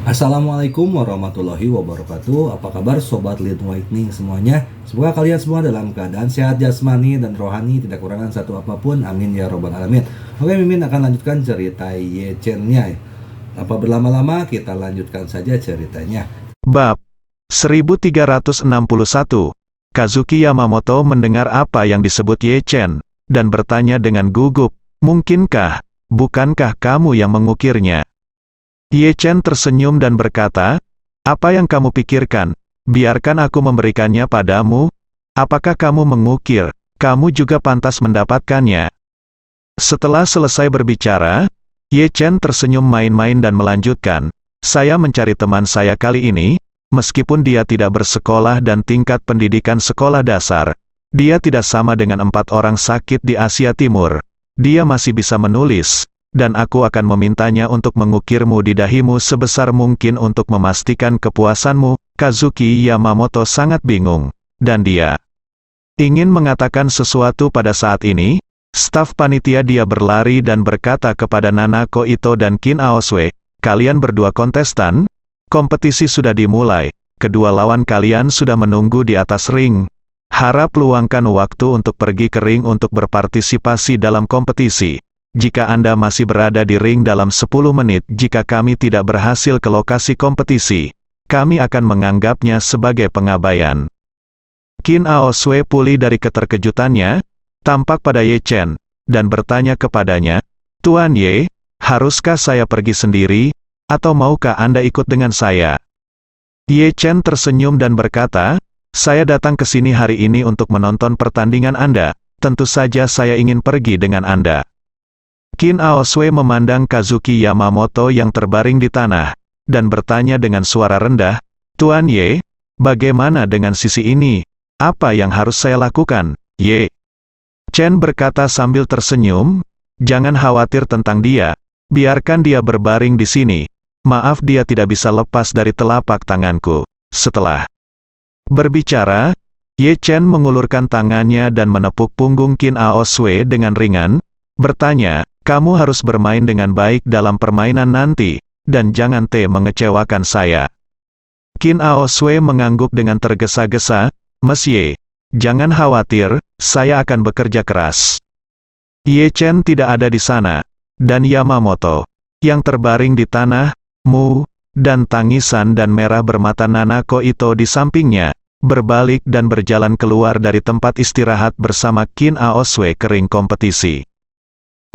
Assalamualaikum warahmatullahi wabarakatuh. Apa kabar Sobat Lead Awakening semuanya? Semoga kalian semua dalam keadaan sehat jasmani dan rohani, tidak kurangan satu apapun. Amin ya robbal alamin. Oke, Mimin akan lanjutkan cerita Yechen-nya. Tanpa berlama-lama, kita lanjutkan saja ceritanya. Bab 1361. Kazuki Yamamoto mendengar apa yang disebut Yechen, dan bertanya dengan gugup, "Mungkinkah, bukankah kamu yang mengukirnya?" Yechen tersenyum dan berkata, "Apa yang kamu pikirkan? Biarkan aku memberikannya padamu. Apakah kamu mengukir, kamu juga pantas mendapatkannya." Setelah selesai berbicara, Yechen tersenyum main-main dan melanjutkan, "Saya mencari teman saya kali ini. Meskipun dia tidak bersekolah dan tingkat pendidikan sekolah dasar, dia tidak sama dengan 4 orang sakit di Asia Timur. Dia masih bisa menulis, dan aku akan memintanya untuk mengukirmu di dahimu sebesar mungkin untuk memastikan kepuasanmu." Kazuki Yamamoto sangat bingung, dan dia ingin mengatakan sesuatu pada saat ini. Staf panitia dia berlari dan berkata kepada Nanako Ito dan Kin Aoswe, "Kalian berdua kontestan? Kompetisi sudah dimulai, kedua lawan kalian sudah menunggu di atas ring. Harap luangkan waktu untuk pergi ke ring untuk berpartisipasi dalam kompetisi. Jika Anda masih berada di ring dalam 10 menit jika kami tidak berhasil ke lokasi kompetisi, kami akan menganggapnya sebagai pengabaian." Kin Aoswe pulih dari keterkejutannya, tampak pada Yechen, dan bertanya kepadanya, "Tuan Ye, haruskah saya pergi sendiri? Atau maukah Anda ikut dengan saya?" Yechen tersenyum dan berkata, "Saya datang ke sini hari ini untuk menonton pertandingan Anda. Tentu saja saya ingin pergi dengan Anda." Kin Aoswe memandang Kazuki Yamamoto yang terbaring di tanah, dan bertanya dengan suara rendah, "Tuan Ye, bagaimana dengan sisi ini? Apa yang harus saya lakukan, Ye?" Chen berkata sambil tersenyum, "Jangan khawatir tentang dia. Biarkan dia berbaring di sini. Maaf dia tidak bisa lepas dari telapak tanganku." Setelah berbicara, Ye Chen mengulurkan tangannya dan menepuk punggung Kin Aoswe dengan ringan, bertanya, "Kamu harus bermain dengan baik dalam permainan nanti, dan jangan mengecewakan saya." Kin Aoswe mengangguk dengan tergesa-gesa, "Monsieur, jangan khawatir, saya akan bekerja keras." Ye Chen tidak ada di sana, dan Yamamoto, yang terbaring di tanah, dan tangisan dan merah bermata Nanako Ito di sampingnya, berbalik dan berjalan keluar dari tempat istirahat bersama Kin Aoswe ke ring kompetisi.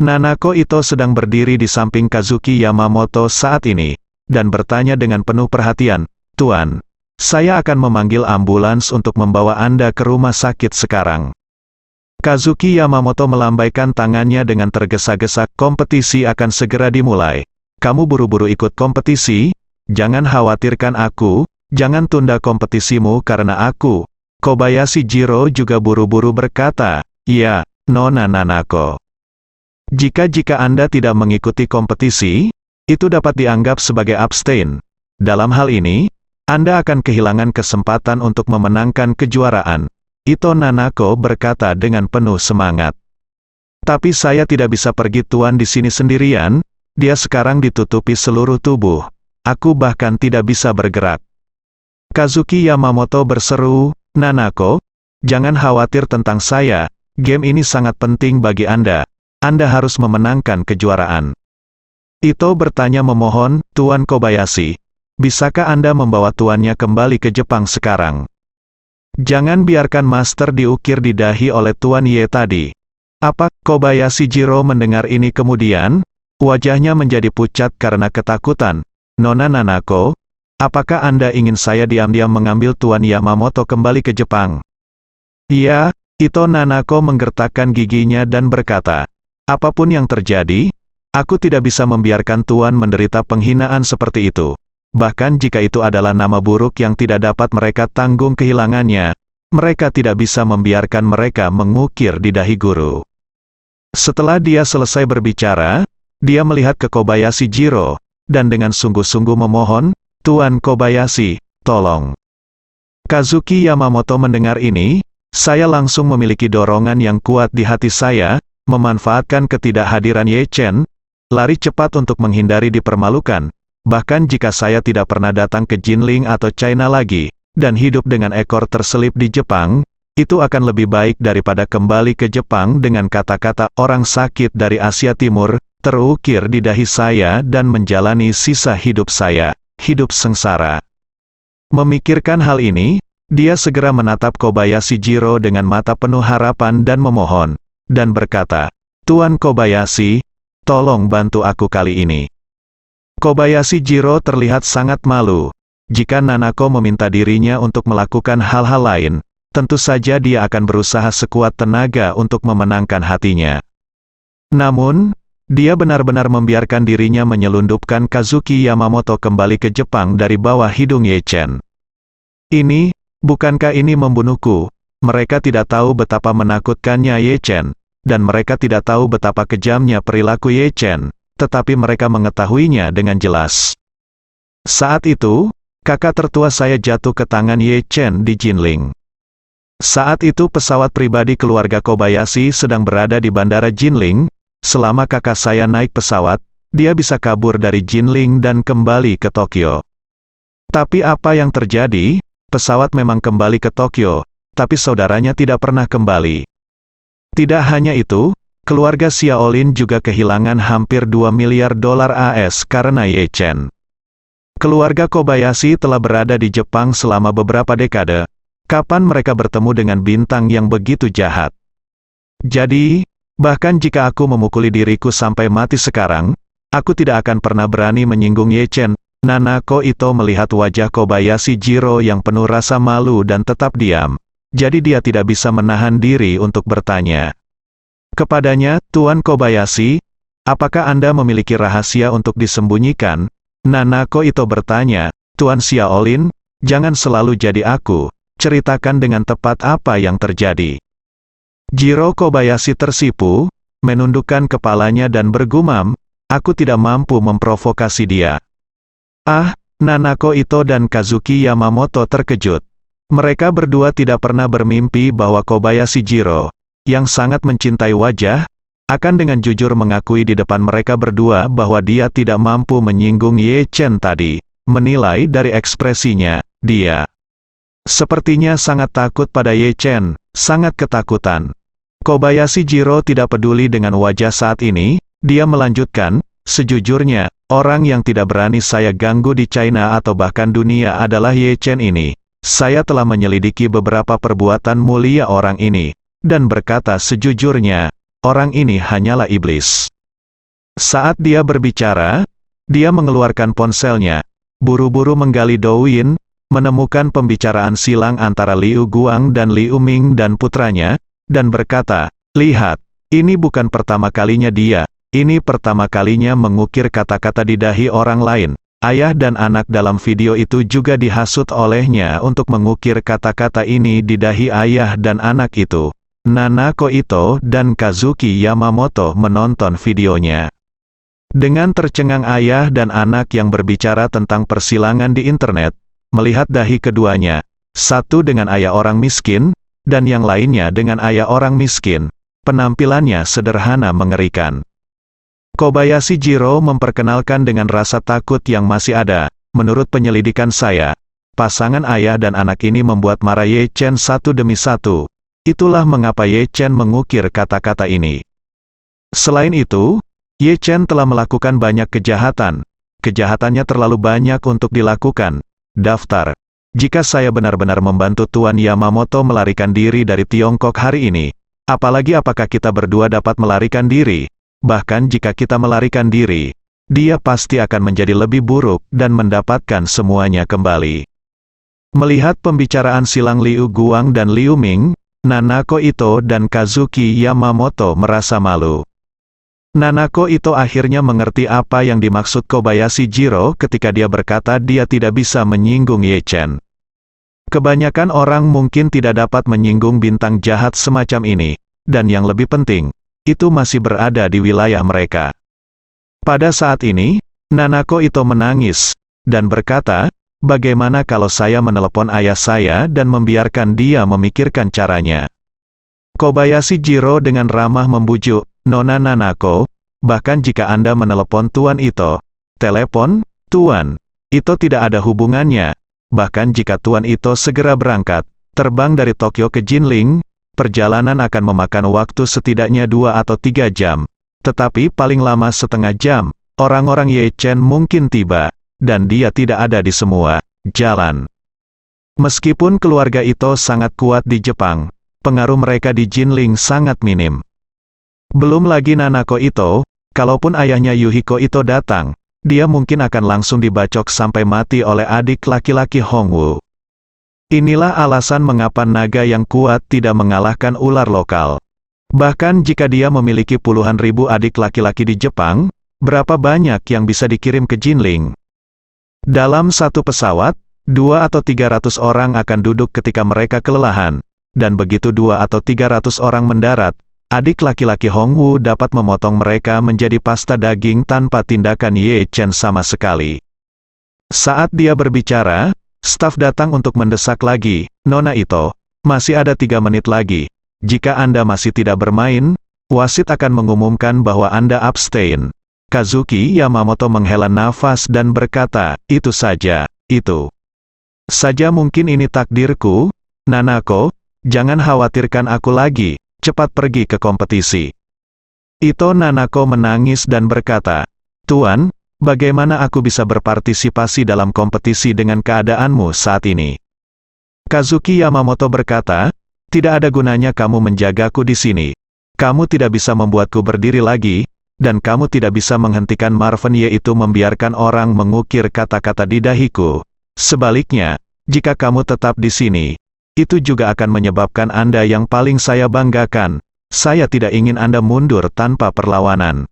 Nanako Ito sedang berdiri di samping Kazuki Yamamoto saat ini, dan bertanya dengan penuh perhatian, "Tuan, saya akan memanggil ambulans untuk membawa Anda ke rumah sakit sekarang." Kazuki Yamamoto melambaikan tangannya dengan tergesa-gesa, "Kompetisi akan segera dimulai. Kamu buru-buru ikut kompetisi? Jangan khawatirkan aku, jangan tunda kompetisimu karena aku." Kobayashi Jiro juga buru-buru berkata, "Ya, Nona Nanako. Jika Anda tidak mengikuti kompetisi, itu dapat dianggap sebagai abstain. Dalam hal ini, Anda akan kehilangan kesempatan untuk memenangkan kejuaraan." Ito Nanako berkata dengan penuh semangat. "Tapi saya tidak bisa pergi Tuan di sini sendirian. Dia sekarang ditutupi seluruh tubuh. Aku bahkan tidak bisa bergerak." Kazuki Yamamoto berseru, "Nanako, jangan khawatir tentang saya. Game ini sangat penting bagi Anda. Anda harus memenangkan kejuaraan." Ito bertanya memohon, "Tuan Kobayashi, bisakah Anda membawa tuannya kembali ke Jepang sekarang? Jangan biarkan master diukir di dahi oleh Tuan Ye tadi." Apa? Kobayashi Jiro mendengar ini kemudian, wajahnya menjadi pucat karena ketakutan. "Nona Nanako, apakah Anda ingin saya diam-diam mengambil Tuan Yamamoto kembali ke Jepang?" "Iya." Ito Nanako menggertakkan giginya dan berkata, "Apapun yang terjadi, aku tidak bisa membiarkan Tuan menderita penghinaan seperti itu. Bahkan jika itu adalah nama buruk yang tidak dapat mereka tanggung kehilangannya, mereka tidak bisa membiarkan mereka mengukir di dahi guru." Setelah dia selesai berbicara, dia melihat ke Kobayashi Jiro, dan dengan sungguh-sungguh memohon, "Tuan Kobayashi, tolong." Kazuki Yamamoto mendengar ini, "Saya langsung memiliki dorongan yang kuat di hati saya, memanfaatkan ketidakhadiran Ye Chen, lari cepat untuk menghindari dipermalukan, Bahkan jika saya tidak pernah datang ke Jinling atau China lagi, dan hidup dengan ekor terselip di Jepang, itu akan lebih baik daripada kembali ke Jepang dengan kata-kata orang sakit dari Asia Timur, terukir di dahi saya dan menjalani sisa hidup saya, hidup sengsara. Memikirkan hal ini, dia segera menatap Kobayashi Jiro dengan mata penuh harapan dan memohon, dan berkata, "Tuan Kobayashi, tolong bantu aku kali ini." Kobayashi Jiro terlihat sangat malu. Jika Nanako meminta dirinya untuk melakukan hal-hal lain, tentu saja dia akan berusaha sekuat tenaga untuk memenangkan hatinya. Namun, dia benar-benar membiarkan dirinya menyelundupkan Kazuki Yamamoto kembali ke Jepang dari bawah hidung Ye Chen. Bukankah ini membunuhku? Mereka tidak tahu betapa menakutkannya Ye Chen, dan mereka tidak tahu betapa kejamnya perilaku Ye Chen, tetapi mereka mengetahuinya dengan jelas. Saat itu, kakak tertua saya jatuh ke tangan Ye Chen di Jinling. Saat itu pesawat pribadi keluarga Kobayashi sedang berada di bandara Jinling. Selama kakak saya naik pesawat, dia bisa kabur dari Jinling dan kembali ke Tokyo. Tapi apa yang terjadi? Pesawat memang kembali ke Tokyo, tapi saudaranya tidak pernah kembali. Tidak hanya itu, keluarga Xiaolin juga kehilangan hampir 2 miliar dolar AS karena Ye Chen. Keluarga Kobayashi telah berada di Jepang selama beberapa dekade. Kapan mereka bertemu dengan bintang yang begitu jahat? Jadi, bahkan jika aku memukuli diriku sampai mati sekarang, aku tidak akan pernah berani menyinggung Ye Chen. Nanako Ito melihat wajah Kobayashi Jiro yang penuh rasa malu dan tetap diam. Jadi dia tidak bisa menahan diri untuk bertanya kepadanya, "Tuan Kobayashi, apakah Anda memiliki rahasia untuk disembunyikan?" Nanako Ito bertanya, "Tuan Xiaolin, jangan selalu jadi aku. Ceritakan dengan tepat apa yang terjadi." Jiro Kobayashi tersipu, menundukkan kepalanya dan bergumam, "Aku tidak mampu memprovokasi dia." Nanako Ito dan Kazuki Yamamoto terkejut. Mereka berdua tidak pernah bermimpi bahwa Kobayashi Jiro, yang sangat mencintai wajah, akan dengan jujur mengakui di depan mereka berdua bahwa dia tidak mampu menyinggung Ye Chen tadi. Menilai dari ekspresinya, dia sepertinya sangat takut pada Ye Chen, sangat ketakutan. Kobayashi Jiro tidak peduli dengan wajah saat ini, dia melanjutkan, "Sejujurnya, orang yang tidak berani saya ganggu di China atau bahkan dunia adalah Ye Chen ini. Saya telah menyelidiki beberapa perbuatan mulia orang ini, dan berkata sejujurnya, orang ini hanyalah iblis." Saat dia berbicara, dia mengeluarkan ponselnya, buru-buru menggali Douyin, menemukan pembicaraan silang antara Liu Guang dan Liu Ming dan putranya, dan berkata, "Lihat, ini bukan pertama kalinya ini pertama kalinya mengukir kata-kata di dahi orang lain. Ayah dan anak dalam video itu juga dihasut olehnya untuk mengukir kata-kata ini di dahi ayah dan anak itu." Nanako Ito dan Kazuki Yamamoto menonton videonya. Dengan tercengang ayah dan anak yang berbicara tentang persilangan di internet, melihat dahi keduanya, satu dengan ayah orang miskin, dan yang lainnya dengan ayah orang miskin. Penampilannya sederhana mengerikan. Kobayashi Jiro memperkenalkan dengan rasa takut yang masih ada. "Menurut penyelidikan saya, pasangan ayah dan anak ini membuat marah Ye Chen satu demi satu. Itulah mengapa Ye Chen mengukir kata-kata ini. Selain itu, Ye Chen telah melakukan banyak kejahatan. Kejahatannya terlalu banyak untuk dilakukan. Daftar. Jika saya benar-benar membantu Tuan Yamamoto melarikan diri dari Tiongkok hari ini, apakah kita berdua dapat melarikan diri? Bahkan jika kita melarikan diri, dia pasti akan menjadi lebih buruk dan mendapatkan semuanya kembali." Melihat pembicaraan silang Liu Guang dan Liu Ming, Nanako Ito dan Kazuki Yamamoto merasa malu. Nanako Ito akhirnya mengerti apa yang dimaksud Kobayashi Jiro ketika dia berkata dia tidak bisa menyinggung Ye Chen. Kebanyakan orang mungkin tidak dapat menyinggung bintang jahat semacam ini, dan yang lebih penting, itu masih berada di wilayah mereka. Pada saat ini, Nanako Ito menangis, dan berkata, "Bagaimana kalau saya menelepon ayah saya dan membiarkan dia memikirkan caranya?" Kobayashi Jiro dengan ramah membujuk, "Nona Nanako, bahkan jika Anda menelepon Tuan Ito, telepon Tuan, Ito tidak ada hubungannya. Bahkan jika Tuan Ito segera berangkat, terbang dari Tokyo ke Jinling, perjalanan akan memakan waktu setidaknya 2 atau 3 jam. Tetapi paling lama setengah jam, orang-orang Ye Chen mungkin tiba, dan dia tidak ada di semua jalan. Meskipun keluarga Ito sangat kuat di Jepang, pengaruh mereka di Jinling sangat minim. Belum lagi Nanako Ito, kalaupun ayahnya Yuhiko Ito datang, dia mungkin akan langsung dibacok sampai mati oleh adik laki-laki Hongwu. Inilah alasan mengapa naga yang kuat tidak mengalahkan ular lokal. Bahkan jika dia memiliki puluhan ribu adik laki-laki di Jepang, berapa banyak yang bisa dikirim ke Jinling? Dalam satu pesawat, 2 atau 300 orang akan duduk ketika mereka kelelahan, dan begitu 2 atau 300 orang mendarat, adik laki-laki Hongwu dapat memotong mereka menjadi pasta daging tanpa tindakan Ye Chen sama sekali. Saat dia berbicara, staf datang untuk mendesak lagi, Nona Ito, masih ada 3 menit lagi. Jika Anda masih tidak bermain, wasit akan mengumumkan bahwa Anda abstain. Kazuki Yamamoto menghela nafas dan berkata, itu saja, itu saja mungkin ini takdirku, Nanako, jangan khawatirkan aku lagi. Cepat pergi ke kompetisi. Ito Nanako menangis dan berkata, Tuan, bagaimana aku bisa berpartisipasi dalam kompetisi dengan keadaanmu saat ini? Kazuki Yamamoto berkata, tidak ada gunanya kamu menjagaku di sini. Kamu tidak bisa membuatku berdiri lagi, dan kamu tidak bisa menghentikan Marvin yaitu membiarkan orang mengukir kata-kata di dahiku. Sebaliknya, jika kamu tetap di sini, itu juga akan menyebabkan Anda yang paling saya banggakan. Saya tidak ingin Anda mundur tanpa perlawanan.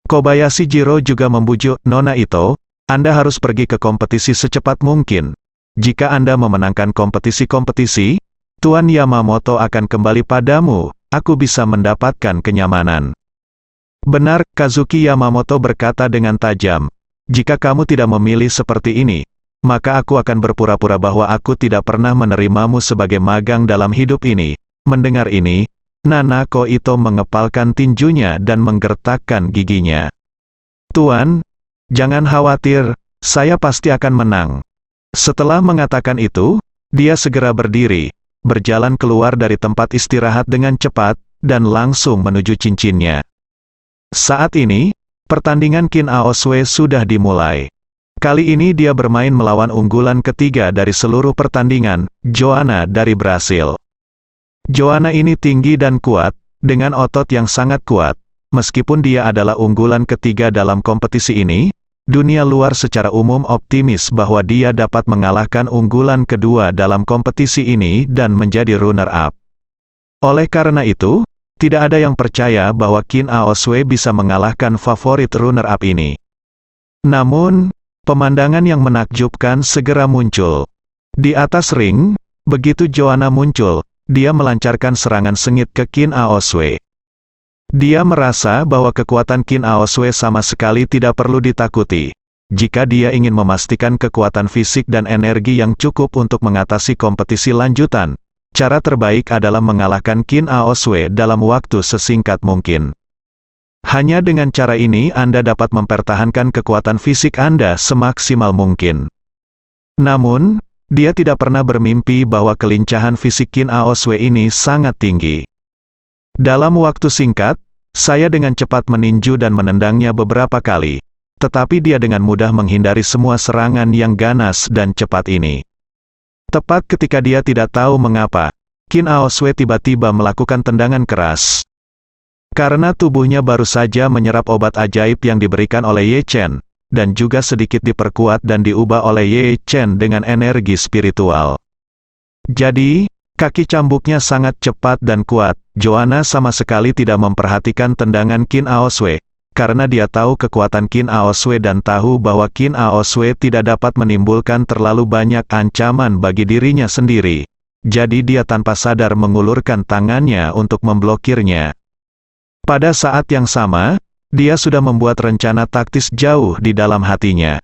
Kobayashi Jiro juga membujuk, Nona Ito, Anda harus pergi ke kompetisi secepat mungkin. Jika Anda memenangkan kompetisi-kompetisi, Tuan Yamamoto akan kembali padamu, aku bisa mendapatkan kenyamanan. Benar, Kazuki Yamamoto berkata dengan tajam. Jika kamu tidak memilih seperti ini, maka aku akan berpura-pura bahwa aku tidak pernah menerimamu sebagai magang dalam hidup ini. Mendengar ini, Nanako Ito mengepalkan tinjunya dan menggertakkan giginya. Tuan, jangan khawatir, saya pasti akan menang. Setelah mengatakan itu, dia segera berdiri, berjalan keluar dari tempat istirahat dengan cepat, dan langsung menuju cincinnya. Saat ini, pertandingan Kin Aoswe sudah dimulai. Kali ini dia bermain melawan unggulan ketiga dari seluruh pertandingan, Joanna dari Brasil. Joanna ini tinggi dan kuat, dengan otot yang sangat kuat. Meskipun dia adalah unggulan ketiga dalam kompetisi ini, dunia luar secara umum optimis bahwa dia dapat mengalahkan unggulan kedua dalam kompetisi ini dan menjadi runner-up. Oleh karena itu, tidak ada yang percaya bahwa Kin Aoswe bisa mengalahkan favorit runner-up ini. Namun, pemandangan yang menakjubkan segera muncul. Di atas ring, begitu Joanna muncul, dia melancarkan serangan sengit ke Kin Aoswe. Dia merasa bahwa kekuatan Kin Aoswe sama sekali tidak perlu ditakuti. Jika dia ingin memastikan kekuatan fisik dan energi yang cukup untuk mengatasi kompetisi lanjutan, cara terbaik adalah mengalahkan Kin Aoswe dalam waktu sesingkat mungkin. Hanya dengan cara ini Anda dapat mempertahankan kekuatan fisik Anda semaksimal mungkin. Namun, dia tidak pernah bermimpi bahwa kelincahan fisik Kin Aoswe ini sangat tinggi. Dalam waktu singkat, saya dengan cepat meninju dan menendangnya beberapa kali, tetapi dia dengan mudah menghindari semua serangan yang ganas dan cepat ini. Tepat ketika dia tidak tahu mengapa, Kin Aoswe tiba-tiba melakukan tendangan keras. Karena tubuhnya baru saja menyerap obat ajaib yang diberikan oleh Ye Chen, dan juga sedikit diperkuat dan diubah oleh Ye Chen dengan energi spiritual. Jadi, kaki cambuknya sangat cepat dan kuat. Joanna sama sekali tidak memperhatikan tendangan Kin Aoswe, karena dia tahu kekuatan Kin Aoswe dan tahu bahwa Kin Aoswe tidak dapat menimbulkan terlalu banyak ancaman bagi dirinya sendiri. Jadi dia tanpa sadar mengulurkan tangannya untuk memblokirnya. Pada saat yang sama, dia sudah membuat rencana taktis jauh di dalam hatinya.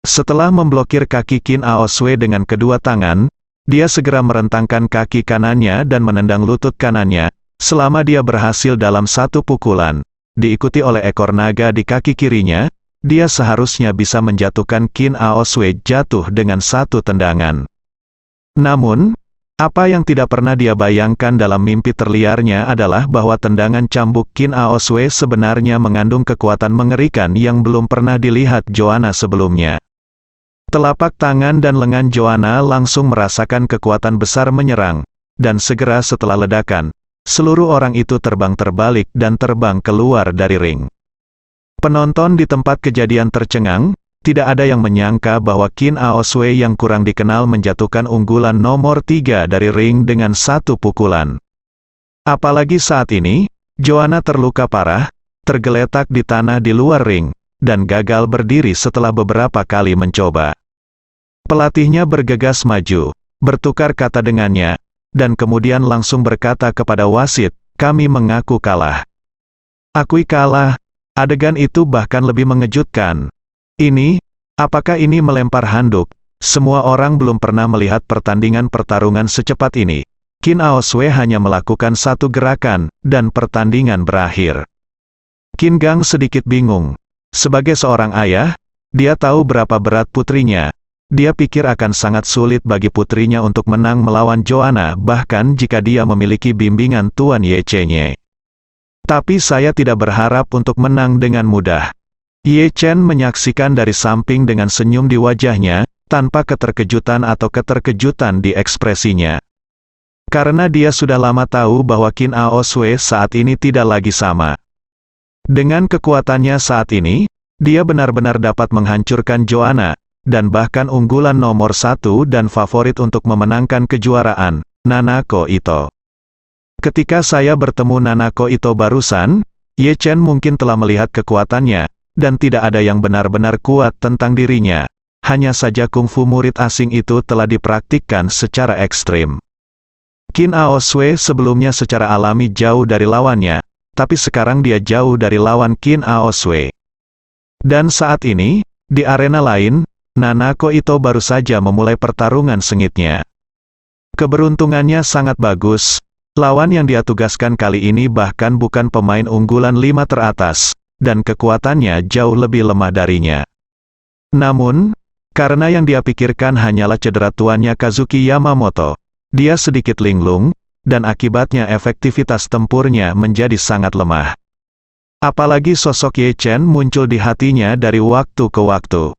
Setelah memblokir kaki Kin Aoswe dengan kedua tangan, dia segera merentangkan kaki kanannya dan menendang lutut kanannya, selama dia berhasil dalam satu pukulan, diikuti oleh ekor naga di kaki kirinya, dia seharusnya bisa menjatuhkan Qin Aoswei jatuh dengan satu tendangan. Namun, apa yang tidak pernah dia bayangkan dalam mimpi terliarnya adalah bahwa tendangan cambuk Qin Aoswei sebenarnya mengandung kekuatan mengerikan yang belum pernah dilihat Joanna sebelumnya. Telapak tangan dan lengan Joanna langsung merasakan kekuatan besar menyerang, dan segera setelah ledakan, seluruh orang itu terbang terbalik dan terbang keluar dari ring. Penonton di tempat kejadian tercengang, tidak ada yang menyangka bahwa Qin Aoswei yang kurang dikenal menjatuhkan unggulan nomor 3 dari ring dengan satu pukulan. Apalagi saat ini, Joanna terluka parah, tergeletak di tanah di luar ring, dan gagal berdiri setelah beberapa kali mencoba. Pelatihnya bergegas maju, bertukar kata dengannya, dan kemudian langsung berkata kepada wasit, "Kami mengaku kalah." Akui kalah. Adegan itu bahkan lebih mengejutkan. Apakah ini melempar handuk? Semua orang belum pernah melihat pertandingan secepat ini. Qin Aoswei hanya melakukan satu gerakan, dan pertandingan berakhir. Qin Gang sedikit bingung. Sebagai seorang ayah, dia tahu berapa berat putrinya. Dia pikir akan sangat sulit bagi putrinya untuk menang melawan Joanna, bahkan jika dia memiliki bimbingan Tuan Ye Chen. Tapi saya tidak berharap untuk menang dengan mudah. Ye Chen menyaksikan dari samping dengan senyum di wajahnya, tanpa keterkejutan atau keterkejutan di ekspresinya. Karena dia sudah lama tahu bahwa Qin Aoswei saat ini tidak lagi sama. Dengan kekuatannya saat ini, dia benar-benar dapat menghancurkan Joanna, dan bahkan unggulan nomor 1 dan favorit untuk memenangkan kejuaraan, Nanako Ito. Ketika saya bertemu Nanako Ito barusan, Ye Chen mungkin telah melihat kekuatannya, dan tidak ada yang benar-benar kuat tentang dirinya. Hanya saja kungfu murid asing itu telah dipraktikkan secara ekstrim. Qin Aoswei sebelumnya secara alami jauh dari lawannya, tapi sekarang dia jauh dari lawan Qin Aoswei. Dan saat ini, di arena lain, Nanako Ito baru saja memulai pertarungan sengitnya. Keberuntungannya sangat bagus. Lawan yang dia tugaskan kali ini bahkan bukan pemain unggulan 5 teratas, dan kekuatannya jauh lebih lemah darinya. Namun, karena yang dia pikirkan hanyalah cedera tuannya Kazuki Yamamoto, dia sedikit linglung, dan akibatnya efektivitas tempurnya menjadi sangat lemah. Apalagi sosok Ye Chen muncul di hatinya dari waktu ke waktu.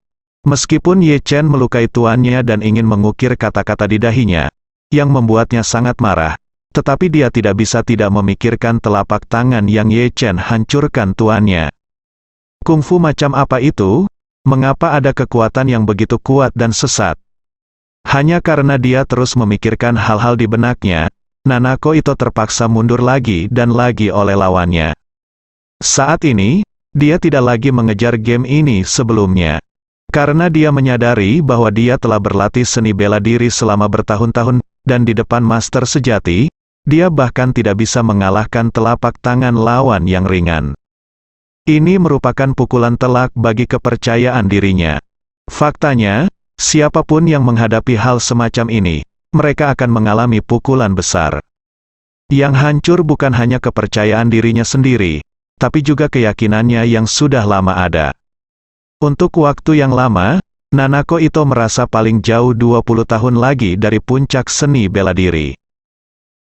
Meskipun Ye Chen melukai tuannya dan ingin mengukir kata-kata di dahinya, yang membuatnya sangat marah, tetapi dia tidak bisa tidak memikirkan telapak tangan yang Ye Chen hancurkan tuannya. Kungfu macam apa itu? Mengapa ada kekuatan yang begitu kuat dan sesat? Hanya karena dia terus memikirkan hal-hal di benaknya, Nanako Ito terpaksa mundur lagi dan lagi oleh lawannya. Saat ini, dia tidak lagi mengejar game ini sebelumnya. Karena dia menyadari bahwa dia telah berlatih seni bela diri selama bertahun-tahun, dan di depan master sejati, dia bahkan tidak bisa mengalahkan telapak tangan lawan yang ringan. Ini merupakan pukulan telak bagi kepercayaan dirinya. Faktanya, siapapun yang menghadapi hal semacam ini, mereka akan mengalami pukulan besar. Yang hancur bukan hanya kepercayaan dirinya sendiri, tapi juga keyakinannya yang sudah lama ada. Untuk waktu yang lama, Nanako Ito merasa paling jauh 20 tahun lagi dari puncak seni bela diri.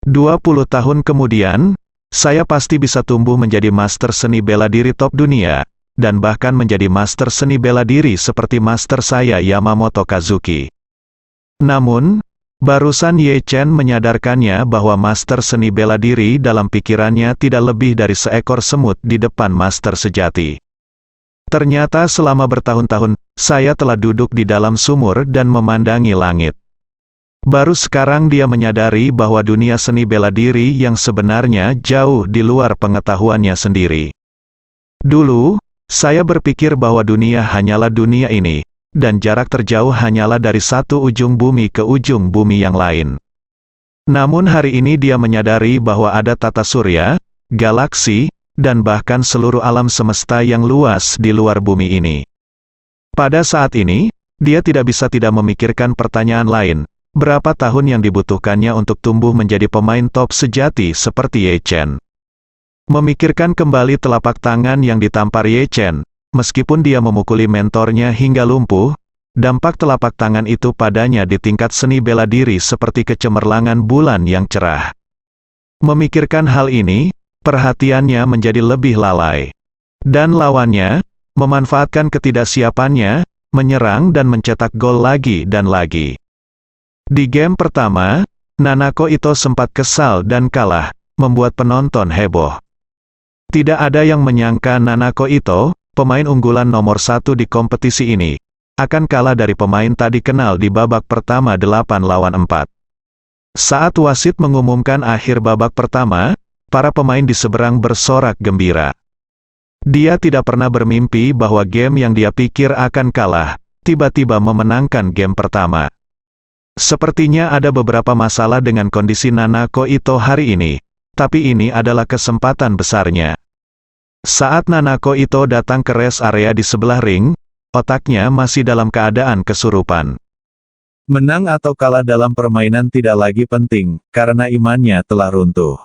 20 tahun kemudian, saya pasti bisa tumbuh menjadi master seni bela diri top dunia, dan bahkan menjadi master seni bela diri seperti master saya Yamamoto Kazuki. Namun, barusan Ye Chen menyadarkannya bahwa master seni bela diri dalam pikirannya tidak lebih dari seekor semut di depan master sejati. Ternyata selama bertahun-tahun, saya telah duduk di dalam sumur dan memandangi langit. Baru sekarang dia menyadari bahwa dunia seni bela diri yang sebenarnya jauh di luar pengetahuannya sendiri. Dulu, saya berpikir bahwa dunia hanyalah dunia ini, dan jarak terjauh hanyalah dari satu ujung bumi ke ujung bumi yang lain. Namun hari ini dia menyadari bahwa ada tata surya, galaksi, dan bahkan seluruh alam semesta yang luas di luar bumi ini. Pada saat ini, dia tidak bisa tidak memikirkan pertanyaan lain. Berapa tahun yang dibutuhkannya untuk tumbuh menjadi pemain top sejati seperti Ye Chen? Memikirkan kembali telapak tangan yang ditampar Ye Chen, meskipun dia memukuli mentornya hingga lumpuh, dampak telapak tangan itu padanya di tingkat seni bela diri seperti kecemerlangan bulan yang cerah. Memikirkan hal ini, perhatiannya menjadi lebih lalai. Dan lawannya, memanfaatkan ketidaksiapannya, menyerang dan mencetak gol lagi dan lagi. Di game pertama, Nanako Ito sempat kesal dan kalah, membuat penonton heboh. Tidak ada yang menyangka Nanako Ito, pemain unggulan nomor 1 di kompetisi ini, akan kalah dari pemain tak dikenal di babak pertama 8 lawan 4. Saat wasit mengumumkan akhir babak pertama, para pemain di seberang bersorak gembira. Dia tidak pernah bermimpi bahwa game yang dia pikir akan kalah, tiba-tiba memenangkan game pertama. Sepertinya ada beberapa masalah dengan kondisi Nanako Ito hari ini, tapi ini adalah kesempatan besarnya. Saat Nanako Ito datang ke rest area di sebelah ring, otaknya masih dalam keadaan kesurupan. Menang atau kalah dalam permainan tidak lagi penting, karena imannya telah runtuh.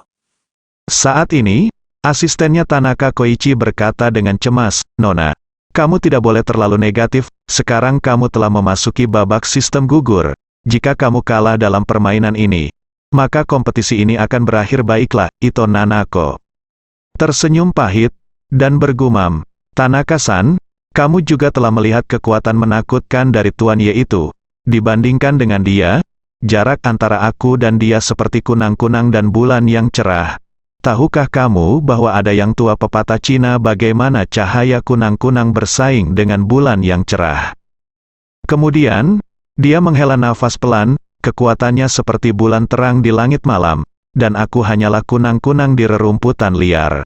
Saat ini, asistennya Tanaka Koichi berkata dengan cemas, "Nona, kamu tidak boleh terlalu negatif, sekarang kamu telah memasuki babak sistem gugur. Jika kamu kalah dalam permainan ini, maka kompetisi ini akan berakhir baiklah, Ito Nanako." Tersenyum pahit, dan bergumam, "Tanaka-san, kamu juga telah melihat kekuatan menakutkan dari Tuan Ye itu. Dibandingkan dengan dia, jarak antara aku dan dia seperti kunang-kunang dan bulan yang cerah. Tahukah kamu bahwa ada yang tua pepatah Cina bagaimana cahaya kunang-kunang bersaing dengan bulan yang cerah?" Kemudian, dia menghela nafas pelan, kekuatannya seperti bulan terang di langit malam, dan aku hanyalah kunang-kunang di rerumputan liar.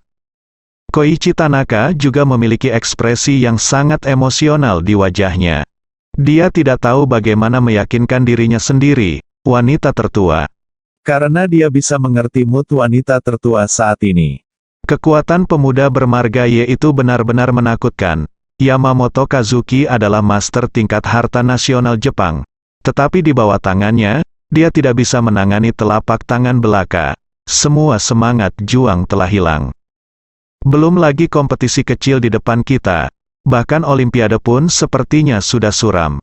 Koichi Tanaka juga memiliki ekspresi yang sangat emosional di wajahnya. Dia tidak tahu bagaimana meyakinkan dirinya sendiri, wanita tertua. Karena dia bisa mengerti mood wanita tertua saat ini. Kekuatan pemuda bermarga Ye itu benar-benar menakutkan. Yamamoto Kazuki adalah master tingkat harta nasional Jepang. Tetapi di bawah tangannya, dia tidak bisa menangani telapak tangan belaka. Semua semangat juang telah hilang. Belum lagi kompetisi kecil di depan kita. Bahkan Olimpiade pun sepertinya sudah suram.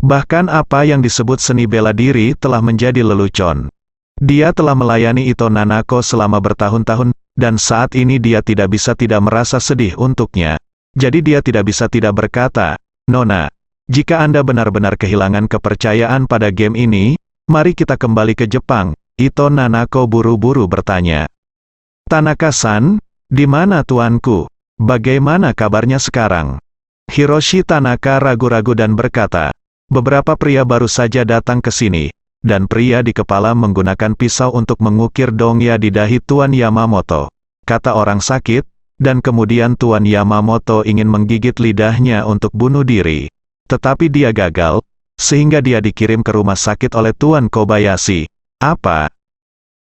Bahkan apa yang disebut seni bela diri telah menjadi lelucon. Dia telah melayani Ito Nanako selama bertahun-tahun, dan saat ini dia tidak bisa tidak merasa sedih untuknya. Jadi dia tidak bisa tidak berkata, "Nona, jika Anda benar-benar kehilangan kepercayaan pada game ini, mari kita kembali ke Jepang." Ito Nanako buru-buru bertanya. "Tanaka-san, di mana tuanku? Bagaimana kabarnya sekarang?" Hiroshi Tanaka ragu-ragu dan berkata, "Beberapa pria baru saja datang ke sini, dan pria di kepala menggunakan pisau untuk mengukir dongya di dahi Tuan Yamamoto," kata orang sakit, dan kemudian Tuan Yamamoto ingin menggigit lidahnya untuk bunuh diri. Tetapi dia gagal, sehingga dia dikirim ke rumah sakit oleh Tuan Kobayashi. "Apa?"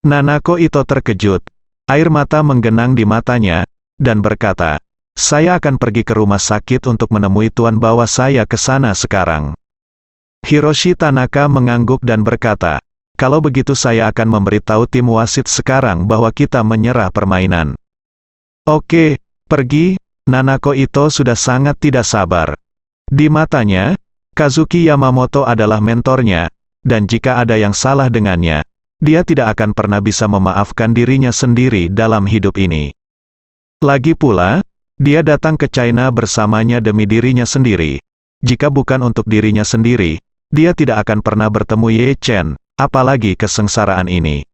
Nanako Ito terkejut, air mata menggenang di matanya, dan berkata, "Saya akan pergi ke rumah sakit untuk menemui Tuan, bawa saya ke sana sekarang." Hiroshi Tanaka mengangguk dan berkata, "Kalau begitu saya akan memberitahu tim wasit sekarang bahwa kita menyerah permainan." "Oke, pergi." Nanako Ito sudah sangat tidak sabar. Di matanya, Kazuki Yamamoto adalah mentornya, dan jika ada yang salah dengannya, dia tidak akan pernah bisa memaafkan dirinya sendiri dalam hidup ini. Lagi pula, dia datang ke China bersamanya demi dirinya sendiri. Jika bukan untuk dirinya sendiri, dia tidak akan pernah bertemu Ye Chen, apalagi kesengsaraan ini.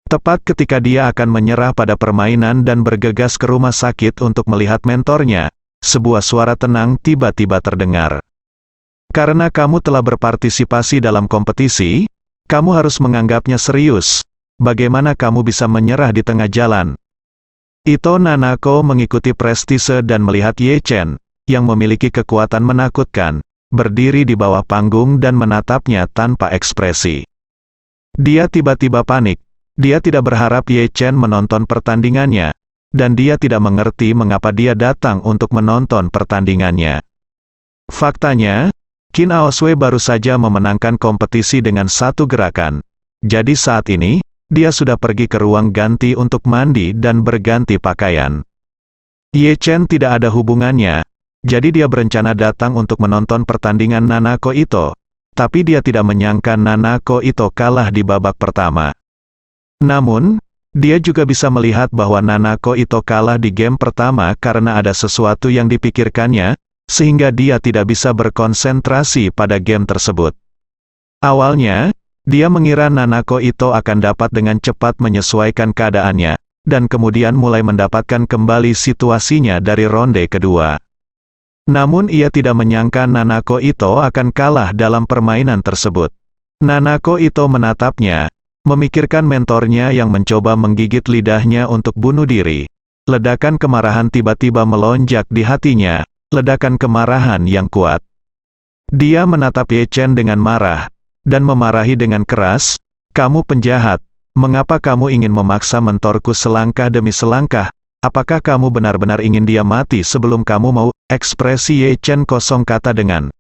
Tepat ketika dia akan menyerah pada permainan dan bergegas ke rumah sakit untuk melihat mentornya, sebuah suara tenang tiba-tiba terdengar. "Karena kamu telah berpartisipasi dalam kompetisi, kamu harus menganggapnya serius. Bagaimana kamu bisa menyerah di tengah jalan?" Ito Nanako mengikuti prestise dan melihat Ye Chen, yang memiliki kekuatan menakutkan, berdiri di bawah panggung dan menatapnya tanpa ekspresi. Dia tiba-tiba panik. Dia tidak berharap Ye Chen menonton pertandingannya, dan dia tidak mengerti mengapa dia datang untuk menonton pertandingannya. Faktanya, Qin Aosue baru saja memenangkan kompetisi dengan satu gerakan. Jadi saat ini, dia sudah pergi ke ruang ganti untuk mandi dan berganti pakaian. Ye Chen tidak ada hubungannya, jadi dia berencana datang untuk menonton pertandingan Nanako Ito. Tapi dia tidak menyangka Nanako Ito kalah di babak pertama. Namun, dia juga bisa melihat bahwa Nanako Ito kalah di game pertama karena ada sesuatu yang dipikirkannya, sehingga dia tidak bisa berkonsentrasi pada game tersebut. Awalnya, dia mengira Nanako Ito akan dapat dengan cepat menyesuaikan keadaannya, dan kemudian mulai mendapatkan kembali situasinya dari ronde kedua. Namun ia tidak menyangka Nanako Ito akan kalah dalam permainan tersebut. Nanako Ito menatapnya, memikirkan mentornya yang mencoba menggigit lidahnya untuk bunuh diri. Ledakan kemarahan tiba-tiba melonjak di hatinya, ledakan kemarahan yang kuat. Dia menatap Ye Chen dengan marah, dan memarahi dengan keras, "Kamu penjahat. Mengapa kamu ingin memaksa mentorku selangkah demi selangkah? Apakah kamu benar-benar ingin dia mati sebelum kamu mau?" Ekspresi Ye Chen kosong kata dengan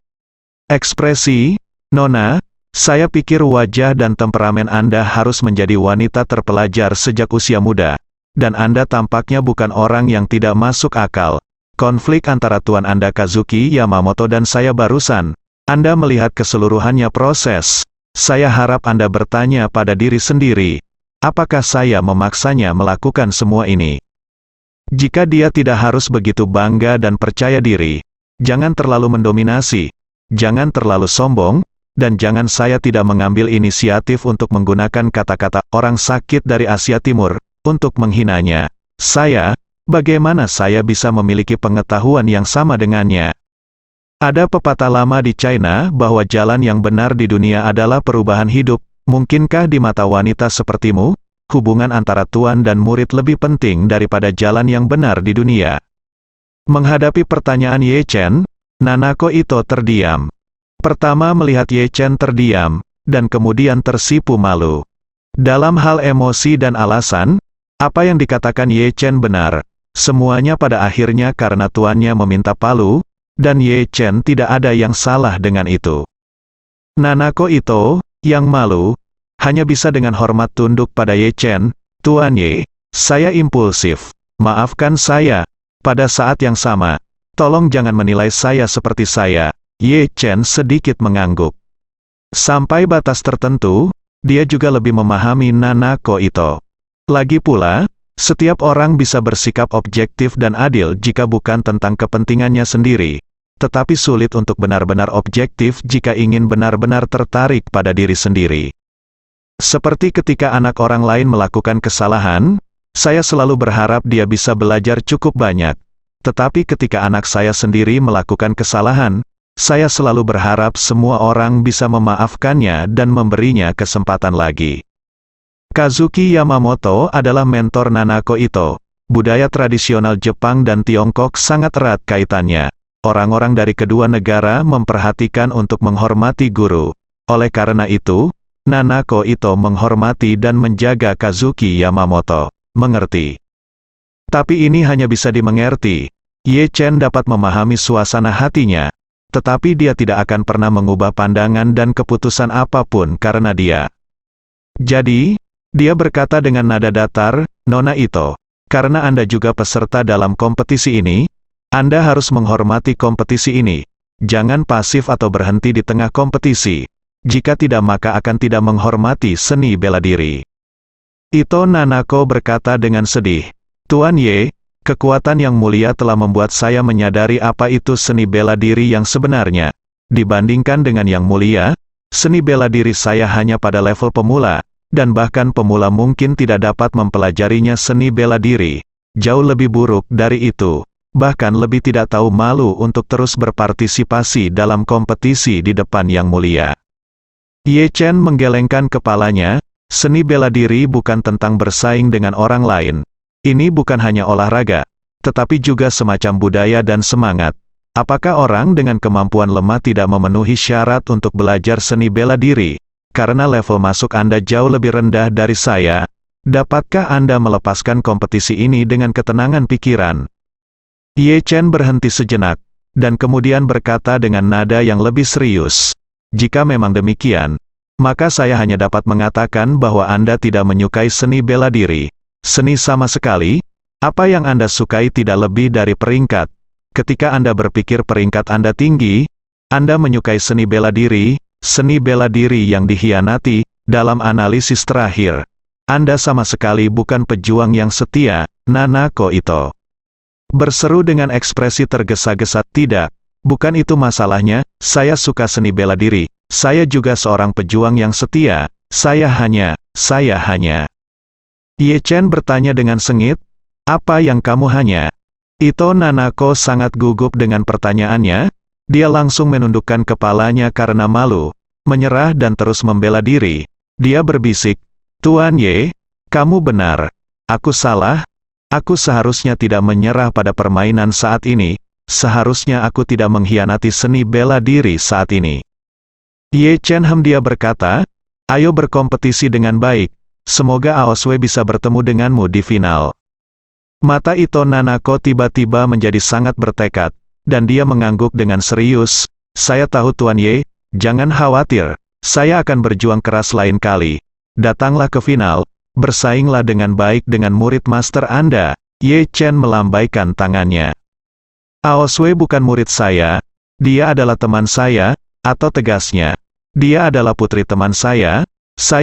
ekspresi, "Nona, saya pikir wajah dan temperamen Anda harus menjadi wanita terpelajar sejak usia muda. Dan Anda tampaknya bukan orang yang tidak masuk akal. Konflik antara tuan Anda Kazuki Yamamoto dan saya barusan. Anda melihat keseluruhannya proses. Saya harap Anda bertanya pada diri sendiri. Apakah saya memaksanya melakukan semua ini? Jika dia tidak harus begitu bangga dan percaya diri, jangan terlalu mendominasi, jangan terlalu sombong, dan jangan saya tidak mengambil inisiatif untuk menggunakan kata-kata orang sakit dari Asia Timur untuk menghinanya. Bagaimana saya bisa memiliki pengetahuan yang sama dengannya? Ada pepatah lama di China bahwa jalan yang benar di dunia adalah perubahan hidup. Mungkinkah di mata wanita sepertimu, hubungan antara tuan dan murid lebih penting daripada jalan yang benar di dunia? Menghadapi pertanyaan Ye Chen, Nanako Ito terdiam. Pertama melihat Ye Chen terdiam, dan kemudian tersipu malu. Dalam hal emosi dan alasan, apa yang dikatakan Ye Chen benar. Semuanya pada akhirnya karena tuannya meminta palu, dan Ye Chen tidak ada yang salah dengan itu. Nanako Ito, yang malu, hanya bisa dengan hormat tunduk pada Ye Chen. "Tuan Ye, saya impulsif. Maafkan saya." Pada saat yang sama, "Tolong jangan menilai saya seperti saya." Ye Chen sedikit mengangguk. Sampai batas tertentu, dia juga lebih memahami Nanako Ito. Lagi pula, setiap orang bisa bersikap objektif dan adil jika bukan tentang kepentingannya sendiri, tetapi sulit untuk benar-benar objektif jika ingin benar-benar tertarik pada diri sendiri. Seperti ketika anak orang lain melakukan kesalahan, saya selalu berharap dia bisa belajar cukup banyak. Tetapi ketika anak saya sendiri melakukan kesalahan, saya selalu berharap semua orang bisa memaafkannya dan memberinya kesempatan lagi. Kazuki Yamamoto adalah mentor Nanako Ito. Budaya tradisional Jepang dan Tiongkok sangat erat kaitannya. Orang-orang dari kedua negara memperhatikan untuk menghormati guru. Oleh karena itu, Nanako Ito menghormati dan menjaga Kazuki Yamamoto. Mengerti. Tapi ini hanya bisa dimengerti. Ye Chen dapat memahami suasana hatinya, tetapi dia tidak akan pernah mengubah pandangan dan keputusan apapun karena dia. Jadi, dia berkata dengan nada datar, "Nona Ito, karena Anda juga peserta dalam kompetisi ini, Anda harus menghormati kompetisi ini. Jangan pasif atau berhenti di tengah kompetisi. Jika tidak maka akan tidak menghormati seni bela diri." Ito Nanako berkata dengan sedih, "Tuan Ye, kekuatan yang mulia telah membuat saya menyadari apa itu seni bela diri yang sebenarnya. Dibandingkan dengan yang mulia, seni bela diri saya hanya pada level pemula. Dan bahkan pemula mungkin tidak dapat mempelajarinya seni bela diri. Jauh lebih buruk dari itu, bahkan lebih tidak tahu malu untuk terus berpartisipasi dalam kompetisi di depan yang mulia." Ye Chen menggelengkan kepalanya, seni bela diri bukan tentang bersaing dengan orang lain. Ini bukan hanya olahraga, tetapi juga semacam budaya dan semangat. Apakah orang dengan kemampuan lemah tidak memenuhi syarat untuk belajar seni bela diri? Karena level masuk Anda jauh lebih rendah dari saya, dapatkah Anda melepaskan kompetisi ini dengan ketenangan pikiran? Ye Chen berhenti sejenak, dan kemudian berkata dengan nada yang lebih serius, "Jika memang demikian, maka saya hanya dapat mengatakan bahwa Anda tidak menyukai seni bela diri. Seni sama sekali, Apa yang Anda sukai tidak lebih dari peringkat. Ketika Anda berpikir peringkat Anda tinggi, Anda menyukai seni bela diri yang dikhianati. Dalam analisis terakhir, Anda sama sekali bukan pejuang yang setia, Nanako Ito berseru dengan ekspresi tergesa-gesa. Tidak, bukan itu masalahnya, saya suka seni bela diri, saya juga seorang pejuang yang setia, saya hanya. Ye Chen bertanya dengan sengit, apa yang kamu hanya? Ito Nanako sangat gugup dengan pertanyaannya, dia langsung menundukkan kepalanya karena malu, menyerah dan terus membela diri. Dia berbisik, Tuan Ye, kamu benar, aku salah, aku seharusnya tidak menyerah pada permainan saat ini, seharusnya aku tidak mengkhianati seni bela diri saat ini. Ye Chen dia berkata, ayo berkompetisi dengan baik, semoga Aoswee bisa bertemu denganmu di final. Mata Ito Nanako tiba-tiba menjadi sangat bertekad, dan dia mengangguk dengan serius, saya tahu Tuan Ye, jangan khawatir, saya akan berjuang keras lain kali. Datanglah ke final, bersainglah dengan baik dengan murid master Anda. Ye Chen melambaikan tangannya. Aoswee bukan murid saya, dia adalah teman saya, atau tegasnya, dia adalah putri teman saya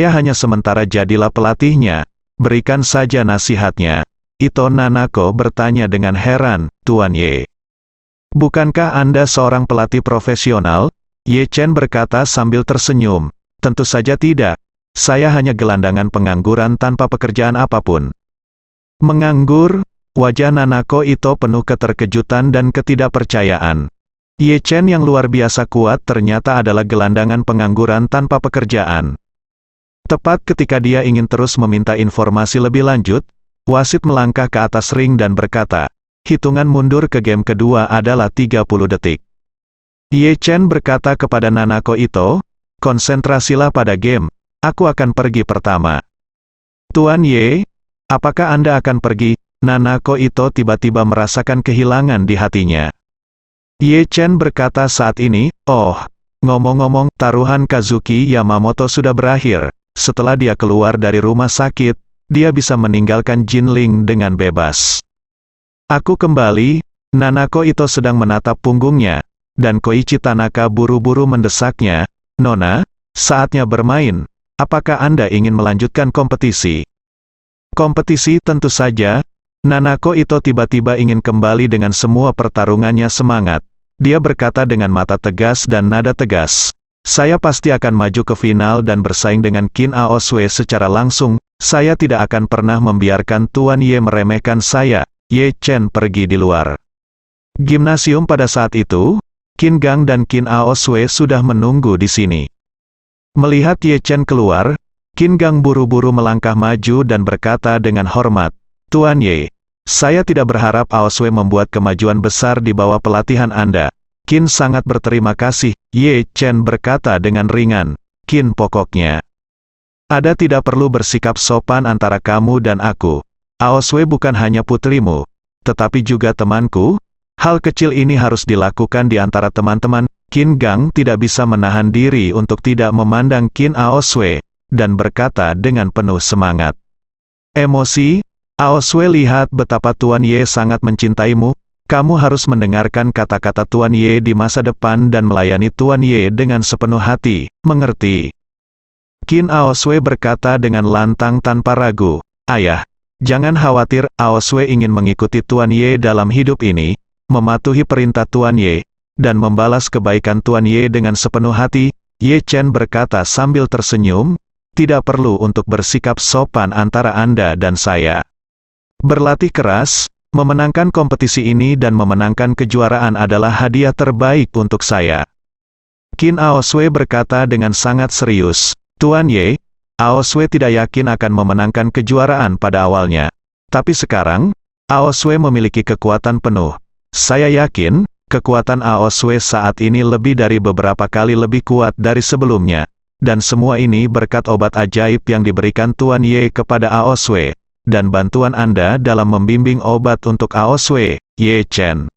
hanya sementara jadilah pelatihnya, berikan saja nasihatnya. Ito Nanako bertanya dengan heran, Tuan Ye. Bukankah Anda seorang pelatih profesional? Ye Chen berkata sambil tersenyum, tentu saja tidak, saya hanya gelandangan pengangguran tanpa pekerjaan apapun. Menganggur? Wajah Nanako Ito penuh keterkejutan dan ketidakpercayaan. Ye Chen yang luar biasa kuat ternyata adalah gelandangan pengangguran tanpa pekerjaan. Tepat ketika dia ingin terus meminta informasi lebih lanjut, wasit melangkah ke atas ring dan berkata, hitungan mundur ke game kedua adalah 30 detik. Ye Chen berkata kepada Nanako Ito, konsentrasilah pada game, aku akan pergi pertama. Tuan Ye, apakah Anda akan pergi? Nanako Ito tiba-tiba merasakan kehilangan di hatinya. Ye Chen berkata saat ini, oh, ngomong-ngomong, taruhan Kazuki Yamamoto sudah berakhir. Setelah dia keluar dari rumah sakit, dia bisa meninggalkan Jinling dengan bebas. Aku kembali, Nanako Ito sedang menatap punggungnya, dan Koichi Tanaka buru-buru mendesaknya, Nona, saatnya bermain, apakah Anda ingin melanjutkan kompetisi? Kompetisi tentu saja, Nanako Ito tiba-tiba ingin kembali dengan semua pertarungannya semangat. Dia berkata dengan mata tegas dan nada tegas, saya pasti akan maju ke final dan bersaing dengan Qin Aoswee secara langsung, saya tidak akan pernah membiarkan Tuan Ye meremehkan saya. Ye Chen pergi di luar gimnasium pada saat itu, Qin Gang dan Qin Aoswee sudah menunggu di sini. Melihat Ye Chen keluar, Qin Gang buru-buru melangkah maju dan berkata dengan hormat, Tuan Ye, saya tidak berharap Aoswee membuat kemajuan besar di bawah pelatihan Anda. Qin sangat berterima kasih, Ye Chen berkata dengan ringan, Qin pokoknya. Ada tidak perlu bersikap sopan antara kamu dan aku. Aoswee bukan hanya putrimu, tetapi juga temanku. Hal kecil ini harus dilakukan di antara teman-teman. Qin Gang tidak bisa menahan diri untuk tidak memandang Qin Aoswee, dan berkata dengan penuh semangat. Emosi, Aoswee lihat betapa Tuan Ye sangat mencintaimu, kamu harus mendengarkan kata-kata Tuan Ye di masa depan dan melayani Tuan Ye dengan sepenuh hati, mengerti? Qin Aoswee berkata dengan lantang tanpa ragu, Ayah, jangan khawatir, Aoswee ingin mengikuti Tuan Ye dalam hidup ini, mematuhi perintah Tuan Ye, dan membalas kebaikan Tuan Ye dengan sepenuh hati. Ye Chen berkata sambil tersenyum, tidak perlu untuk bersikap sopan antara Anda dan saya. Berlatih keras, memenangkan kompetisi ini dan memenangkan kejuaraan adalah hadiah terbaik untuk saya. Qin Aoswee berkata dengan sangat serius, Tuan Ye, Aoswee tidak yakin akan memenangkan kejuaraan pada awalnya. Tapi sekarang, Aoswee memiliki kekuatan penuh. Saya yakin, kekuatan Aoswee saat ini lebih dari beberapa kali lebih kuat dari sebelumnya. Dan semua ini berkat obat ajaib yang diberikan Tuan Ye kepada Aoswee, dan bantuan Anda dalam membimbing obat untuk Aoswee, Ye Chen.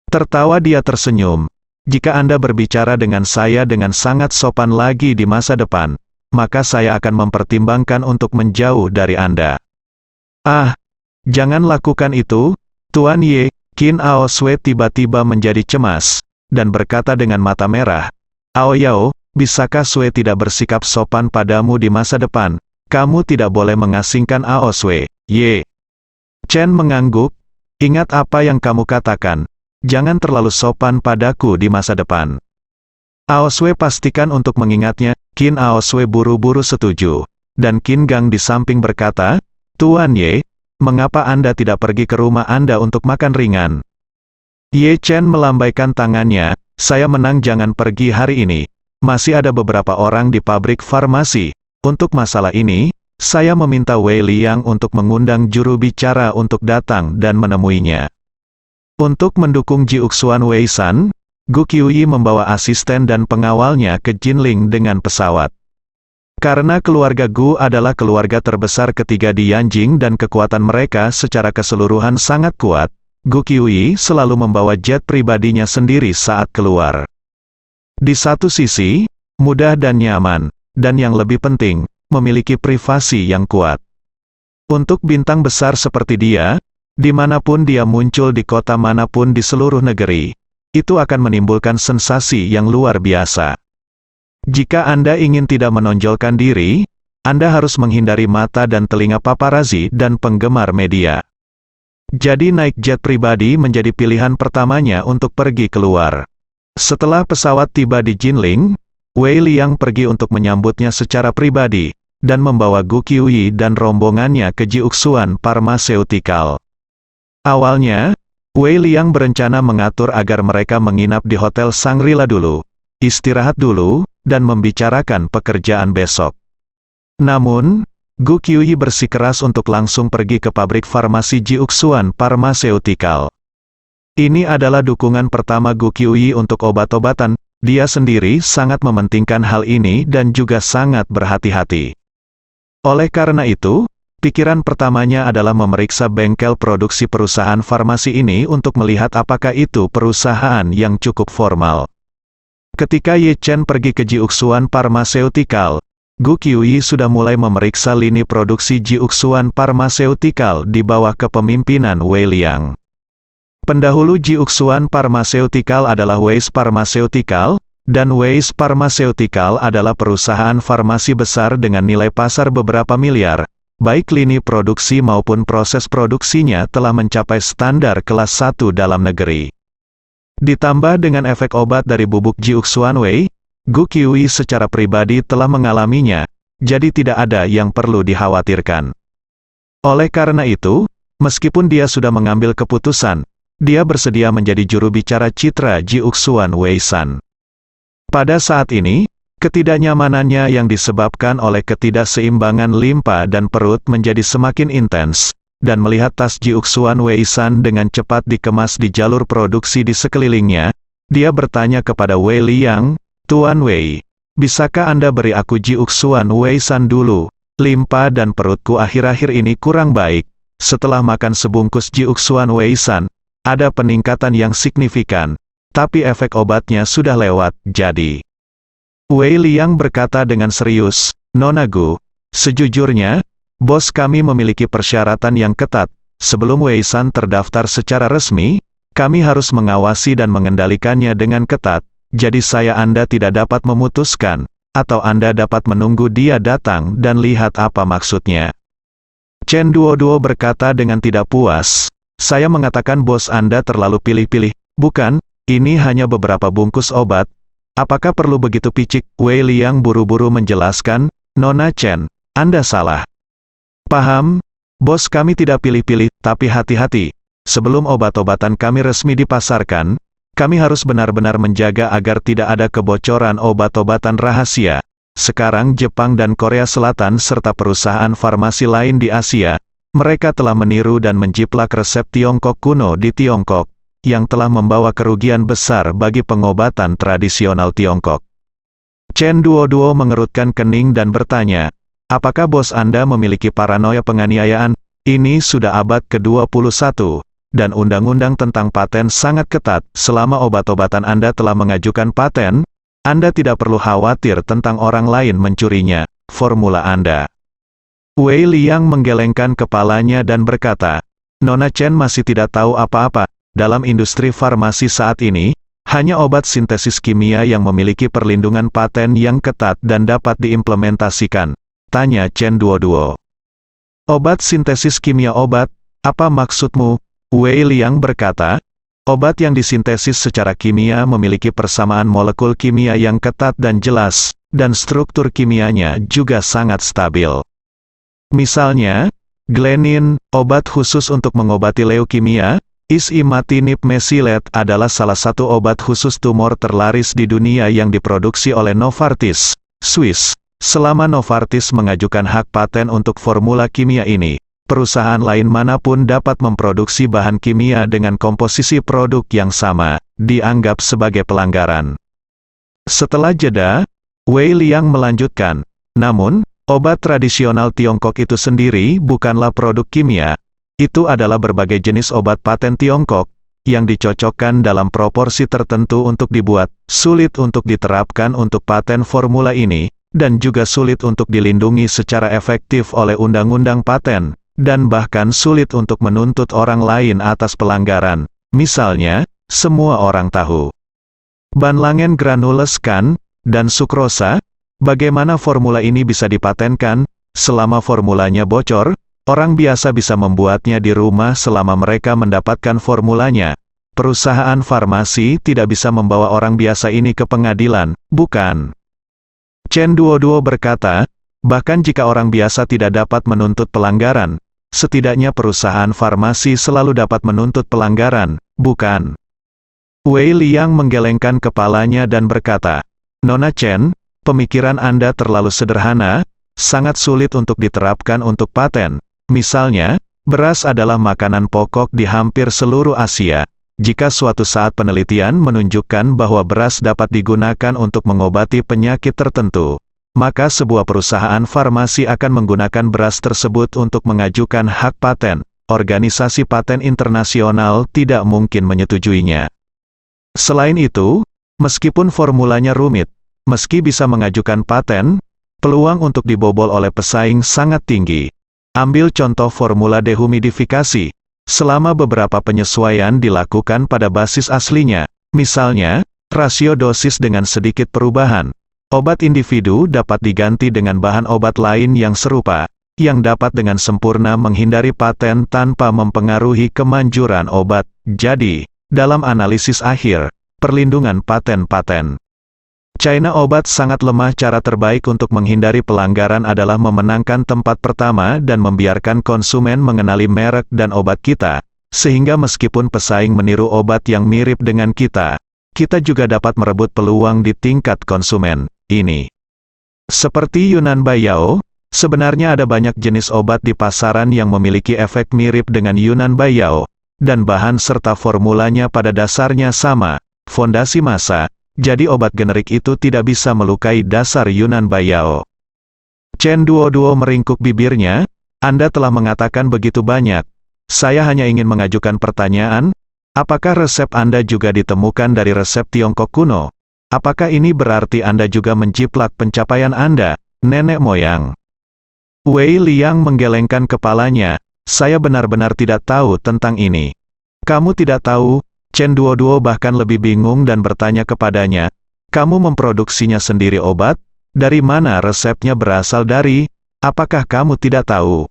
Tertawa dia tersenyum. Jika Anda berbicara dengan saya dengan sangat sopan lagi di masa depan, maka saya akan mempertimbangkan untuk menjauh dari Anda. Ah, Jangan lakukan itu, Tuan Ye. Qin Ao Sui tiba-tiba menjadi cemas, dan berkata dengan mata merah, Ao Yao, bisakah Sui tidak bersikap sopan padamu di masa depan? Kamu tidak boleh mengasingkan Ao Sui. Ye. Chen mengangguk, ingat apa yang kamu katakan, jangan terlalu sopan padaku di masa depan. Ao Sui pastikan untuk mengingatnya. Qin Ao Sui buru-buru setuju, dan Qin Gang di samping berkata, Tuan Ye, mengapa Anda tidak pergi ke rumah Anda untuk makan ringan? Ye Chen melambaikan tangannya, saya menang jangan pergi hari ini. Masih ada beberapa orang di pabrik farmasi. Untuk masalah ini, saya meminta Wei Liang untuk mengundang juru bicara untuk datang dan menemuinya. Untuk mendukung Ji Uxuan Wei San, Gu Qiuyi membawa asisten dan pengawalnya ke Jinling dengan pesawat. Karena keluarga Gu adalah keluarga terbesar ketiga di Yanjing dan kekuatan mereka secara keseluruhan sangat kuat, Gu Qiuyi selalu membawa jet pribadinya sendiri saat keluar. Di satu sisi, mudah dan nyaman, dan yang lebih penting, memiliki privasi yang kuat. Untuk bintang besar seperti dia, dimanapun dia muncul di kota manapun di seluruh negeri, itu akan menimbulkan sensasi yang luar biasa. Jika Anda ingin tidak menonjolkan diri, Anda harus menghindari mata dan telinga paparazi dan penggemar media. Jadi naik jet pribadi menjadi pilihan pertamanya untuk pergi keluar. Setelah pesawat tiba di Jinling, Wei Liang pergi untuk menyambutnya secara pribadi, dan membawa Gu Qiuyi dan rombongannya ke Ji Uxuan Pharmaceutical. Awalnya, Wei Liang berencana mengatur agar mereka menginap di Hotel Shangri-La dulu, istirahat dulu, dan membicarakan pekerjaan besok. Namun, Gu Qiuyi bersikeras untuk langsung pergi ke pabrik farmasi Ji Uxuan Pharmaceutical. Ini adalah dukungan pertama Gu Qiuyi untuk obat-obatan, dia sendiri sangat mementingkan hal ini dan juga sangat berhati-hati. Oleh karena itu, pikiran pertamanya adalah memeriksa bengkel produksi perusahaan farmasi ini untuk melihat apakah itu perusahaan yang cukup formal. Ketika Ye Chen pergi ke Ji Uxuan Pharmaceutical, Gu Qiuyi sudah mulai memeriksa lini produksi Ji Uxuan Pharmaceutical di bawah kepemimpinan Wei Liang. Pendahulu Ji Uxuan Pharmaceutical adalah Weiss Pharmaceutical, dan Weiss Pharmaceutical adalah perusahaan farmasi besar dengan nilai pasar beberapa miliar, baik lini produksi maupun proses produksinya telah mencapai standar kelas 1 dalam negeri. Ditambah dengan efek obat dari bubuk Ji Uxuan Wei, Gu Qiuyi secara pribadi telah mengalaminya, jadi tidak ada yang perlu dikhawatirkan. Oleh karena itu, meskipun dia sudah mengambil keputusan, dia bersedia menjadi juru bicara citra Ji Uxuan Wei San. Pada saat ini, ketidaknyamanannya yang disebabkan oleh ketidakseimbangan limpa dan perut menjadi semakin intens, dan melihat tas Ji Uxuan Wei San dengan cepat dikemas di jalur produksi di sekelilingnya, dia bertanya kepada Wei Liang, Tuan Wei, bisakah Anda beri aku Ji Uxuan Wei San dulu? Limpa dan perutku akhir-akhir ini kurang baik. Setelah makan sebungkus Ji Uxuan Wei San, ada peningkatan yang signifikan, tapi efek obatnya sudah lewat, jadi. Wei Liang berkata dengan serius, Nona Gu, sejujurnya, bos kami memiliki persyaratan yang ketat. Sebelum Wei San terdaftar secara resmi, kami harus mengawasi dan mengendalikannya dengan ketat. Jadi Anda tidak dapat memutuskan, atau Anda dapat menunggu dia datang dan lihat apa maksudnya. Chen Duoduo berkata dengan tidak puas, saya mengatakan bos Anda terlalu pilih-pilih, bukan, ini hanya beberapa bungkus obat. Apakah perlu begitu picik? Wei Liang buru-buru menjelaskan, Nona Chen, Anda salah. Paham? Bos kami tidak pilih-pilih, tapi hati-hati. Sebelum obat-obatan kami resmi dipasarkan, kami harus benar-benar menjaga agar tidak ada kebocoran obat-obatan rahasia. Sekarang Jepang dan Korea Selatan serta perusahaan farmasi lain di Asia, mereka telah meniru dan menjiplak resep Tiongkok kuno di Tiongkok, yang telah membawa kerugian besar bagi pengobatan tradisional Tiongkok. Chen Duoduo mengerutkan kening dan bertanya, apakah bos Anda memiliki paranoia penganiayaan? Ini sudah abad ke-21. Dan undang-undang tentang paten sangat ketat. Selama obat-obatan Anda telah mengajukan paten, Anda tidak perlu khawatir tentang orang lain mencurinya, formula Anda. Wei Liang menggelengkan kepalanya dan berkata, Nona Chen masih tidak tahu apa-apa. Dalam industri farmasi saat ini, hanya obat sintesis kimia yang memiliki perlindungan paten yang ketat dan dapat diimplementasikan. Tanya Chen Duoduo. Obat sintesis kimia obat, apa maksudmu? Wei Liang berkata, obat yang disintesis secara kimia memiliki persamaan molekul kimia yang ketat dan jelas, dan struktur kimianya juga sangat stabil. Misalnya, Glenin, obat khusus untuk mengobati leukemia, Imatinib Mesilet adalah salah satu obat khusus tumor terlaris di dunia yang diproduksi oleh Novartis, Swiss. Selama Novartis mengajukan hak paten untuk formula kimia ini, perusahaan lain manapun dapat memproduksi bahan kimia dengan komposisi produk yang sama, dianggap sebagai pelanggaran. Setelah jeda, Wei Liang melanjutkan, namun, obat tradisional Tiongkok itu sendiri bukanlah produk kimia. Itu adalah berbagai jenis obat paten Tiongkok, yang dicocokkan dalam proporsi tertentu untuk dibuat, sulit untuk diterapkan untuk paten formula ini, dan juga sulit untuk dilindungi secara efektif oleh undang-undang paten, dan bahkan sulit untuk menuntut orang lain atas pelanggaran. Misalnya, semua orang tahu Banlangen granules kan, dan sukrosa. Bagaimana formula ini bisa dipatenkan? Selama formulanya bocor, orang biasa bisa membuatnya di rumah selama mereka mendapatkan formulanya. Perusahaan farmasi tidak bisa membawa orang biasa ini ke pengadilan, bukan? Chen Duoduo berkata, bahkan jika orang biasa tidak dapat menuntut pelanggaran, setidaknya perusahaan farmasi selalu dapat menuntut pelanggaran, bukan? Wei Liang menggelengkan kepalanya dan berkata, Nona Chen, pemikiran Anda terlalu sederhana, sangat sulit untuk diterapkan untuk paten. Misalnya, beras adalah makanan pokok di hampir seluruh Asia. Jika suatu saat penelitian menunjukkan bahwa beras dapat digunakan untuk mengobati penyakit tertentu, maka sebuah perusahaan farmasi akan menggunakan beras tersebut untuk mengajukan hak paten. Organisasi paten internasional tidak mungkin menyetujuinya. Selain itu, meskipun formulanya rumit, meski bisa mengajukan paten, peluang untuk dibobol oleh pesaing sangat tinggi. Ambil contoh formula dehumidifikasi. Selama beberapa penyesuaian dilakukan pada basis aslinya, misalnya, rasio dosis dengan sedikit perubahan, obat individu dapat diganti dengan bahan obat lain yang serupa, yang dapat dengan sempurna menghindari paten tanpa mempengaruhi kemanjuran obat. Jadi, dalam analisis akhir, perlindungan paten-paten China obat sangat lemah. Cara terbaik untuk menghindari pelanggaran adalah memenangkan tempat pertama dan membiarkan konsumen mengenali merek dan obat kita, sehingga meskipun pesaing meniru obat yang mirip dengan kita juga dapat merebut peluang di tingkat konsumen. Ini seperti Yunnan Baiyao, sebenarnya ada banyak jenis obat di pasaran yang memiliki efek mirip dengan Yunnan Baiyao, dan bahan serta formulanya pada dasarnya sama, fondasi massa. Jadi obat generik itu tidak bisa melukai dasar Yunnan Baiyao. Chen Duoduo meringkuk bibirnya, Anda telah mengatakan begitu banyak. Saya hanya ingin mengajukan pertanyaan, apakah resep Anda juga ditemukan dari resep Tiongkok kuno? Apakah ini berarti Anda juga menjiplak pencapaian Anda, nenek moyang? Wei Liang menggelengkan kepalanya, saya benar-benar tidak tahu tentang ini. Kamu tidak tahu? Chen Duoduo bahkan lebih bingung dan bertanya kepadanya, kamu memproduksinya sendiri obat? Dari mana resepnya berasal dari? Apakah kamu tidak tahu?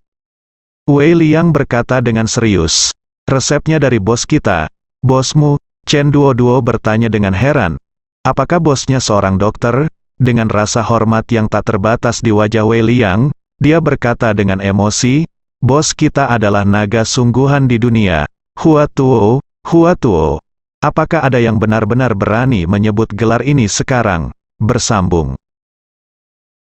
Wei Liang berkata dengan serius, resepnya dari bos kita. Bosmu? Chen Duoduo bertanya dengan heran. Apakah bosnya seorang dokter? Dengan rasa hormat yang tak terbatas di wajah Wei Liang, dia berkata dengan emosi, bos kita adalah naga sungguhan di dunia. Hua Tuo. Apakah ada yang benar-benar berani menyebut gelar ini sekarang? Bersambung.